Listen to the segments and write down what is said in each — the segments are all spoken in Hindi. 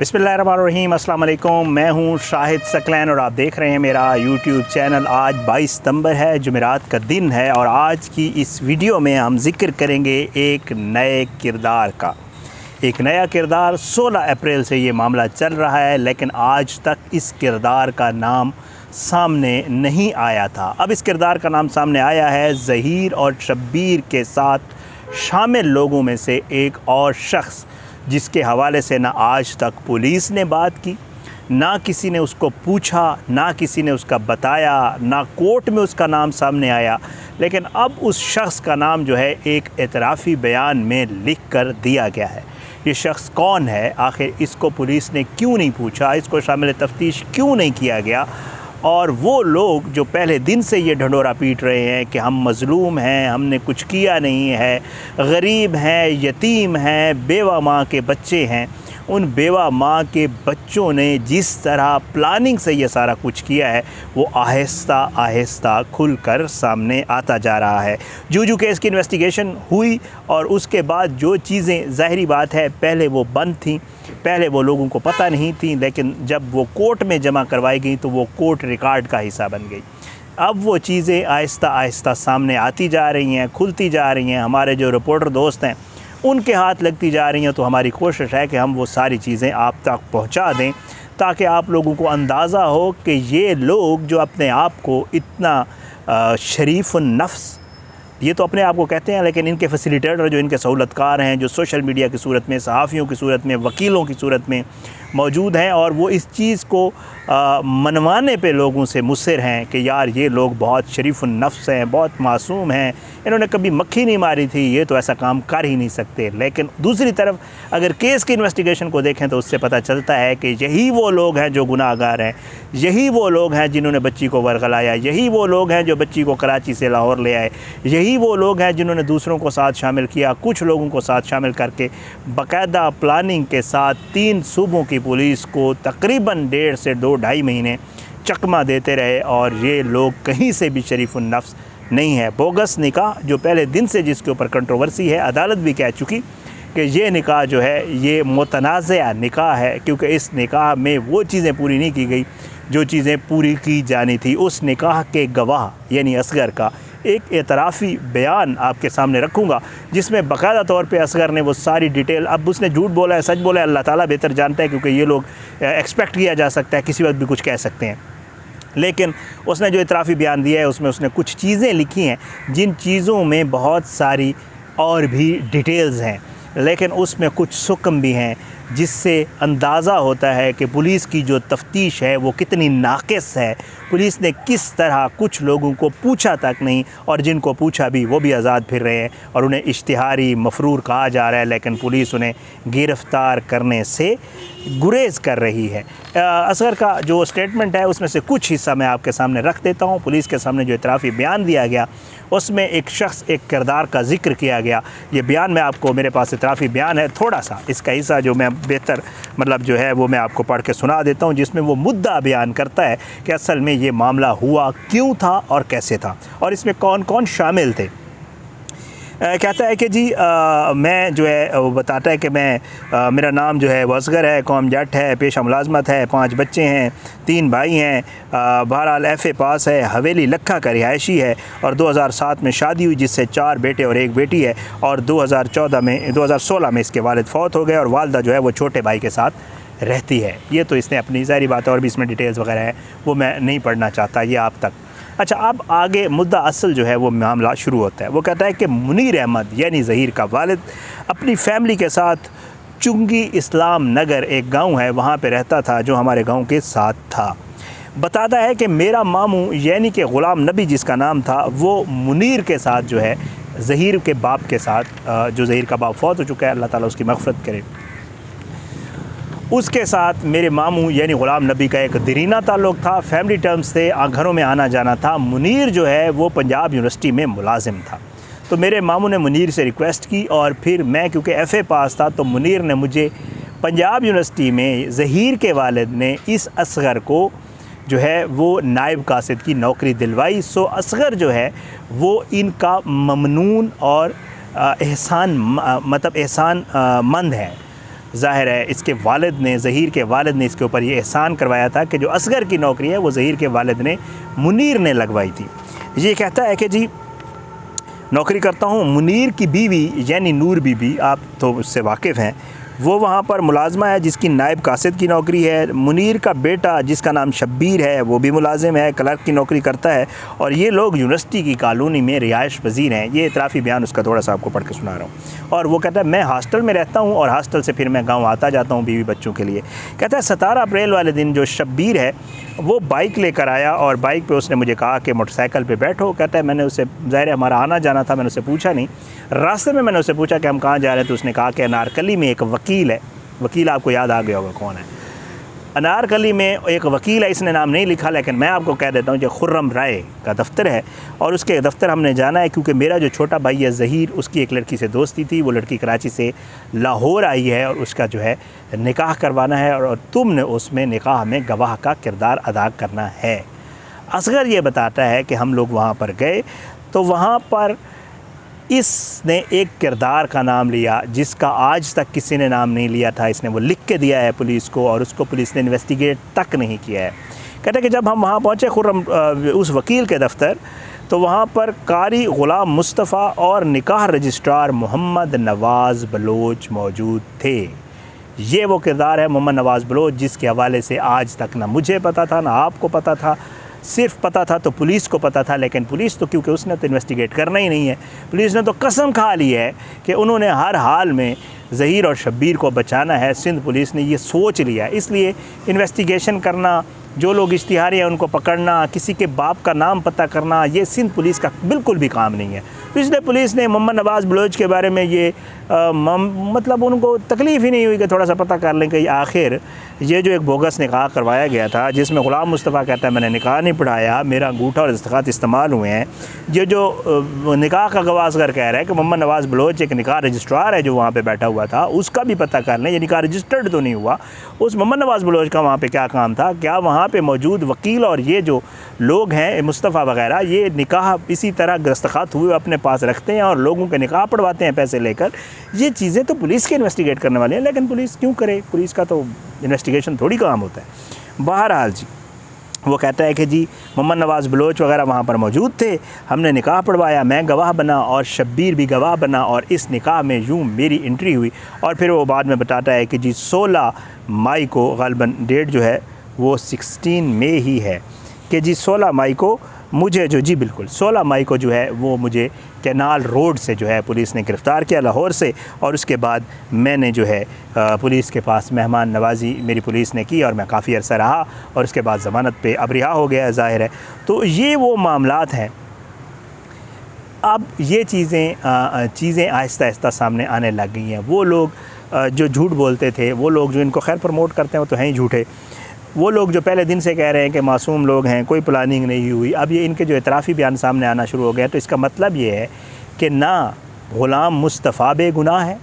बिस्मिल्लाहिर्रहमानिर्रहीम, अस्सलाम वालेकुम। मैं हूं शाहिद सकलैन और आप देख रहे हैं मेरा यूट्यूब चैनल। आज 22 सितंबर है, जुमेरात का दिन है और आज की इस वीडियो में हम जिक्र करेंगे एक नए किरदार का। एक नया किरदार 16 अप्रैल से ये मामला चल रहा है, लेकिन आज तक इस किरदार का नाम सामने नहीं आया था। अब इस किरदार का नाम सामने आया है। ज़हीर और शब्बीर के साथ शामिल लोगों में से एक और शख्स, जिसके हवाले से ना आज तक पुलिस ने बात की, ना किसी ने उसको पूछा, ना किसी ने उसका बताया, ना कोर्ट में उसका नाम सामने आया। लेकिन अब उस शख्स का नाम जो है एक एतराफ़ी बयान में लिख कर दिया गया है। ये शख्स कौन है, आखिर इसको पुलिस ने क्यों नहीं पूछा, इसको शामिल तफ्तीश क्यों नहीं किया गया। और वो लोग जो पहले दिन से ये ढंढोरा पीट रहे हैं कि हम मज़लूम हैं, हमने कुछ किया नहीं है, गरीब हैं, यतीम हैं, बेवा माँ के बच्चे हैं, उन बेवा माँ के बच्चों ने जिस तरह प्लानिंग से ये सारा कुछ किया है वो आहिस्ता आहिस्ता खुलकर सामने आता जा रहा है। जूजू केस की इन्वेस्टिगेशन हुई और उसके बाद जो चीज़ें, ज़ाहिरी बात है, पहले वो बंद थीं, पहले वो लोगों को पता नहीं थी, लेकिन जब वो कोर्ट में जमा करवाई गई तो वो कोर्ट रिकॉर्ड का हिस्सा बन गई। अब वो चीज़ें आहिस्ता आहिस्ता सामने आती जा रही हैं, खुलती जा रही हैं। हमारे जो रिपोर्टर दोस्त हैं उनके हाथ लगती जा रही हैं। तो हमारी कोशिश है कि हम वो सारी चीज़ें आप तक पहुंचा दें, ताकि आप लोगों को अंदाज़ा हो कि ये लोग जो अपने आप को इतना शरीफ नफ्स, ये तो अपने आप को कहते हैं, लेकिन इनके फैसिलिटेटर जो इनके सहूलतकार हैं, जो सोशल मीडिया की सूरत में, सहाफ़ियों की सूरत में, वकीलों की सूरत में मौजूद हैं, और वो इस चीज़ को मनवाने पे लोगों से मुसर हैं कि यार ये लोग बहुत शरीफ नफ्स हैं, बहुत मासूम हैं, इन्होंने कभी मक्खी नहीं मारी थी, ये तो ऐसा काम कर ही नहीं सकते। लेकिन दूसरी तरफ अगर केस की इन्वेस्टिगेशन को देखें तो उससे पता चलता है कि यही वो लोग हैं जो गुनाहगार हैं, यही वो लोग हैं जिन्होंने बच्ची को वर्गलाया, यही वो लोग हैं जो बच्ची को कराची से लाहौर ले आए, यही वो लोग हैं जिन्होंने दूसरों को साथ शामिल किया, कुछ लोगों को साथ शामिल करके बाकायदा प्लानिंग के साथ 3 सूबों की पुलिस को तकरीबन 1.5 से 2-2.5 महीने चकमा देते रहे। और ये लोग कहीं से भी शरीफुन नफ्स नहीं है। बोगस निकाह जो पहले दिन से जिसके ऊपर कंट्रोवर्सी है, अदालत भी कह चुकी कि ये निकाह जो है ये मुतनाज़ा निकाह है, क्योंकि इस निकाह में वो चीज़ें पूरी नहीं की गई जो चीज़ें पूरी की जानी थी। उस निकाह के गवाह यानी असगर का एक एतराफ़ी बयान आपके सामने रखूँगा, जिसमें बाकायदा तौर पे असगर ने वो सारी डिटेल, अब उसने झूठ बोला है, सच बोला है, अल्लाह ताला बेहतर जानता है, क्योंकि ये लोग एक्सपेक्ट किया जा सकता है किसी वक्त भी कुछ कह सकते हैं। लेकिन उसने जो एतराफ़ी बयान दिया है उसमें उसने कुछ चीज़ें लिखी हैं, जिन चीज़ों में बहुत सारी और भी डिटेल्स हैं, लेकिन उसमें कुछ सुकम भी हैं, जिससे अंदाज़ा होता है कि पुलिस की जो तफ्तीश है वो कितनी नाक़िस है। पुलिस ने किस तरह कुछ लोगों को पूछा तक नहीं, और जिनको पूछा भी वो भी आज़ाद फिर रहे हैं और उन्हें इश्तिहारी मफरूर कहा जा रहा है, लेकिन पुलिस उन्हें गिरफ़्तार करने से गुरेज़ कर रही है। असगर का जो स्टेटमेंट है उसमें से कुछ हिस्सा मैं आपके सामने रख देता हूँ। पुलिस के सामने जो इतराफ़ी बयान दिया गया उसमें एक शख्स, एक किरदार का ज़िक्र किया गया। ये बयान मैं आपको, मेरे पास इतराफ़ी बयान है, थोड़ा सा इसका हिस्सा जो मैं बेहतर मतलब जो है वो मैं आपको पढ़ के सुना देता हूँ, जिसमें वो मुद्दा बयान करता है कि असल में ये मामला हुआ क्यों था और कैसे था, और इसमें कौन कौन शामिल थे। कहता है कि जी मैं जो है वो बताता है कि मेरा नाम जो है वो असगर है, कौम जट है, पेशा मुलाजमत है, 5 बच्चे हैं, 3 भाई हैं, बहरहाल FA पास है, हवेली लखा का रिहायशी है, और 2007 में शादी हुई जिससे 4 बेटे और 1 बेटी है, और 2016 में इसके वालिद फौत हो गए, और वालदा जो है वो छोटे भाई के साथ रहती है। ये तो इसने अपनी ज़ाहिरी बात है, और भी इसमें डिटेल्स वगैरह है वो मैं नहीं पढ़ना चाहता, ये आप तक। अच्छा, अब आगे मुद्दा असल जो है वो मामला शुरू होता है। वो कहता है कि मुनीर अहमद यानी ज़हीर का वालिद अपनी फ़ैमिली के साथ चुंगी इस्लाम नगर एक गांव है वहाँ पे रहता था, जो हमारे गांव के साथ था। बताता है कि मेरा मामू यानी कि ग़ुलाम नबी जिसका नाम था, वो मुनीर के साथ जो है ज़हीर के बाप के साथ, जो ज़हीर का बाप फौत हो चुका है, अल्लाह ताला उसकी मग़फ़िरत करे, उसके साथ मेरे मामू यानी ग़ुलाम नबी का एक दरीना ताल्लुक़ था। फैमिली टर्म्स से घरों में आना जाना था। मुनीर जो है वो पंजाब यूनिवर्सिटी में मुलाजिम था। तो मेरे मामू ने मुनीर से रिक्वेस्ट की, और फिर मैं क्योंकि FA पास था तो मुनीर ने मुझे पंजाब यूनिवर्सिटी में ज़हीर के वालिद ने इस असगर को जो है वो नायब कासिद की नौकरी दिलवाई। सो असगर जो है वो इनका ममनून और एहसान मंद है। ज़ाहिर है इसके वालिद ने, ज़हीर के वालिद ने इसके ऊपर ये एहसान करवाया था कि जो असगर की नौकरी है वो ज़हीर के वालिद ने, मुनीर ने लगवाई थी। ये कहता है कि जी नौकरी करता हूँ। मुनीर की बीवी यानी नूर बीबी, आप तो उससे वाकिफ़ हैं, वो वहाँ पर मुलाजमा है जिसकी नायब कासिद की नौकरी है। मुनीर का बेटा जिसका नाम शब्बीर है वो भी मुलाजिम है, क्लर्क की नौकरी करता है, और ये लोग यूनिवर्सिटी की कॉलोनी में रिहाइश पजीर हैं। ये इतराफ़ी बयान उसका थोड़ा सा आपको पढ़ के सुना रहा हूँ। और वो कहता है मैं हॉस्टल में रहता हूँ और हॉस्टल से फिर मैं गाँव आता जाता हूँ बीवी बच्चों के लिए। कहता है 17 अप्रैल वाले दिन जो शब्बीर है वो बाइक लेकर आया और बाइक पे उसने मुझे कहा कि मोटरसाइकिल पे बैठो। कहता है मैंने उससे, ज़ाहिर है हमारा आना जाना था, मैंने उससे पूछा नहीं। रास्ते में मैंने उससे पूछा कि हम कहाँ जा रहे हैं, तो उसने कहा कि अनारकली में एक वकील है। वकील आपको याद आ गया होगा कौन है। अनारकली में एक वकील है, इसने नाम नहीं लिखा लेकिन मैं आपको कह देता हूँ कि खुर्रम राय का दफ्तर है, और उसके दफ्तर हमने जाना है क्योंकि मेरा जो छोटा भाई है ज़हीर, उसकी एक लड़की से दोस्ती थी। वो लड़की कराची से लाहौर आई है और उसका जो है निकाह करवाना है, और तुमने उसमें निकाह में गवाह का किरदार अदा करना है। असगर ये बताता है कि हम लोग वहाँ पर गए तो वहाँ पर इसने एक किरदार का नाम लिया जिसका आज तक किसी ने नाम नहीं लिया था। इसने वो लिख के दिया है पुलिस को और उसको पुलिस ने इन्वेस्टिगेट तक नहीं किया है। कहते हैं कि जब हम वहाँ पहुँचे खुर्रम उस वकील के दफ्तर, तो वहाँ पर कारी ग़ुलाम मुस्तफ़ा और निकाह रजिस्ट्रार मोहम्मद नवाज़ बलोच मौजूद थे। ये वो किरदार है मोहम्मद नवाज़ बलोच जिसके हवाले से आज तक ना मुझे पता था ना आपको पता था। सिर्फ पता था तो पुलिस को पता था, लेकिन पुलिस तो क्योंकि उसने तो इन्वेस्टिगेट करना ही नहीं है, पुलिस ने तो कसम खा ली है कि उन्होंने हर हाल में ज़हीर और शब्बीर को बचाना है। सिंध पुलिस ने ये सोच लिया, इसलिए इन्वेस्टिगेशन करना, जो लोग इश्तिहारी हैं उनको पकड़ना, किसी के बाप का नाम पता करना, ये सिंध पुलिस का बिल्कुल भी काम नहीं है। तो इसलिए पुलिस ने मोहम्मद नवाज़ बलोच के बारे में ये मतलब उनको तकलीफ़ ही नहीं हुई कि थोड़ा सा पता कर लें कि आखिर ये जो एक बोगस निकाह करवाया गया था जिसमें ग़ुलाम मुस्तफ़ा कहता है मैंने निकाह नहीं पढ़ाया, मेरा अंगूठा और दस्तख़त इस्तेमाल हुए हैं। ये जो निकाह का गवाह असगर कह रहा है कि मोहम्मद नवाज़ बलोच एक निकाह रजिस्ट्रार है जो वहाँ पे बैठा हुआ था, उसका भी पता कर लें। ये निकाह रजिस्टर्ड तो नहीं हुआ, उस मोहम्मद नवाज़ बलोच का वहाँ पे क्या काम था, क्या वहाँ पे मौजूद वकील और ये जो लोग हैं मुस्तफ़ा वगैरह, ये निकाह इसी तरह दस्तख़त हुए अपने पास रखते हैं और लोगों के निकाह पढ़वाते हैं पैसे लेकर। ये चीज़ें तो पुलिस के इन्वेस्टिगेट करने वाले हैं, लेकिन पुलिस क्यों करे, पुलिस का तो इन्वेस्टिगेशन थोड़ी काम होता है। बहरहाल जी वो कहता है कि जी मोहम्मद नवाज़ बलोच वगैरह वहाँ पर मौजूद थे, हमने निकाह पढ़वाया, मैं गवाह बना और शब्बीर भी गवाह बना, और इस निकाह में यूँ मेरी एंट्री हुई। और फिर वो बाद में बताता है कि जी 16 मई को, ग़ालिबन डेट जो है वो 16 मई ही है, कि जी 16 मई को मुझे जो, जी बिल्कुल 16 मई को जो है वो मुझे कैनाल रोड से जो है पुलिस ने गिरफ़्तार किया लाहौर से, और उसके बाद मैंने जो है पुलिस के पास मेहमान नवाजी मेरी पुलिस ने की और मैं काफ़ी अरसा रहा, और उसके बाद ज़मानत पे अब रिहा हो गया है, ज़ाहिर है। तो ये वो मामलात हैं। अब ये चीज़ें आहिस्ता आहिस्ता सामने आने लग गई हैं। वो लोग जो झूठ बोलते थे, वो लोग जो इनको खैर प्रमोट करते हैं वो तो हैं ही झूठे, वो लोग जो पहले दिन से कह रहे हैं कि मासूम लोग हैं, कोई प्लानिंग नहीं हुई, अब ये इनके जो इतराफ़ी बयान सामने आना शुरू हो गया। तो इसका मतलब ये है कि ना ग़ुलाम मुस्तफ़ा बेगुनाह है,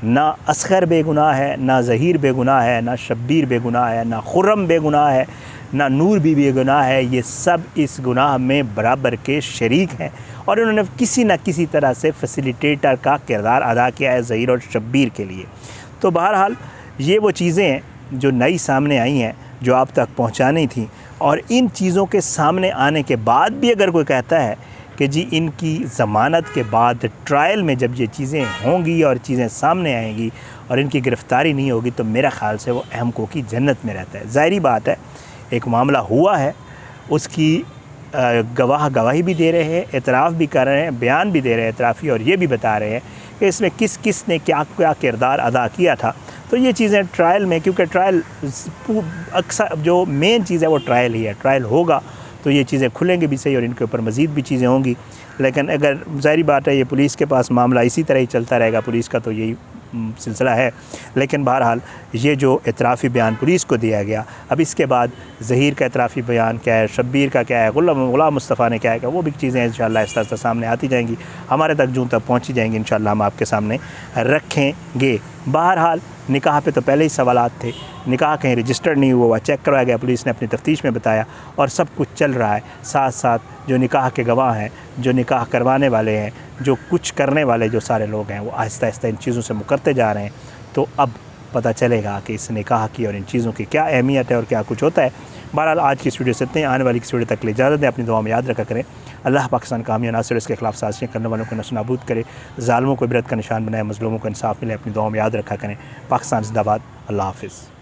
ना असगर बेगुनाह है, ना ज़हीर बेगुनाह है, ना शब्बीर बेगुनाह है, ना खुर्रम बेगुनाह है, ना नूर भी बेगुनाह है। ये सब इस गुनाह में बराबर के शरीक हैं और इन्होंने किसी न किसी तरह से फैसिलिटेटर का किरदार अदा किया है ज़हीर और शब्बीर के लिए। तो बहरहाल ये वो चीज़ें हैं जो नई सामने आई हैं, जो आप तक पहुंचानी थी। और इन चीज़ों के सामने आने के बाद भी अगर कोई कहता है कि जी इनकी ज़मानत के बाद ट्रायल में जब ये चीज़ें होंगी और चीज़ें सामने आएंगी और इनकी गिरफ़्तारी नहीं होगी, तो मेरा ख़्याल से वो अहमको की जन्नत में रहता है। ज़ाहिरी बात है, एक मामला हुआ है, उसकी गवाह गवाही भी दे रहे हैं, एतराफ़ भी कर रहे हैं, बयान भी दे रहे हैं एतराफ़ी, और ये भी बता रहे हैं कि इसमें किस किस ने क्या क्या किरदार अदा किया था। तो ये चीज़ें ट्रायल में, क्योंकि ट्रायल अक्सर जो मेन चीज़ है वो ट्रायल ही है, ट्रायल होगा तो ये चीज़ें खुलेंगी भी सही और इनके ऊपर मज़ीद भी चीज़ें होंगी। लेकिन अगर ज़ाहिरी बात है ये पुलिस के पास मामला इसी तरह ही चलता रहेगा, पुलिस का तो यही सिलसिला है। लेकिन बहरहाल ये जो एतराफ़ी बयान पुलिस को दिया गया, अब इसके बाद ज़हीर का एतराफ़ी बयान क्या है, शब्बीर का क्या है, ग़ुलाम मुस्तफ़ा ने क्या है, वो भी चीज़ें इंशाअल्लाह आहिस्ता आहिस्ता सामने आती जाएंगी, हमारे तक जूँ तक पहुँची जाएंगी, इंशाअल्लाह हम आपके सामने रखेंगे। बहरहाल निकाह पे तो पहले ही सवालात थे, निकाह कहीं रजिस्टर्ड नहीं हुआ, चेक करवाया गया, पुलिस ने अपनी तफ्तीश में बताया और सब कुछ चल रहा है। साथ साथ जो निकाह के गवाह हैं, जो निकाह करवाने वाले हैं, जो कुछ करने वाले जो सारे लोग हैं, वो आहिस्ता आहिस्ता इन चीज़ों से मुकरते जा रहे हैं। तो अब पता चलेगा कि इसने कहा कि और इन चीज़ों की क्या अहमियत है और क्या कुछ होता है। बहरहाल आज की इस वीडियो से इतने, आने वाली किस वीडियो तक ले इजाज़त दें। अपनी दुआ में याद रखा करें, अल्लाह पाकिस्तान का हामी नासिर, इसके खिलाफ साजिशें करने वालों को नस्तानाबूद करे, ज़ालिमों को इबरत का निशान बनाए, मज़लूमों को इंसाफ मिले। अपनी दुआ में याद रखा करें। पाकिस्तान ज़िंदाबाद। अल्लाह हाफ़िज़।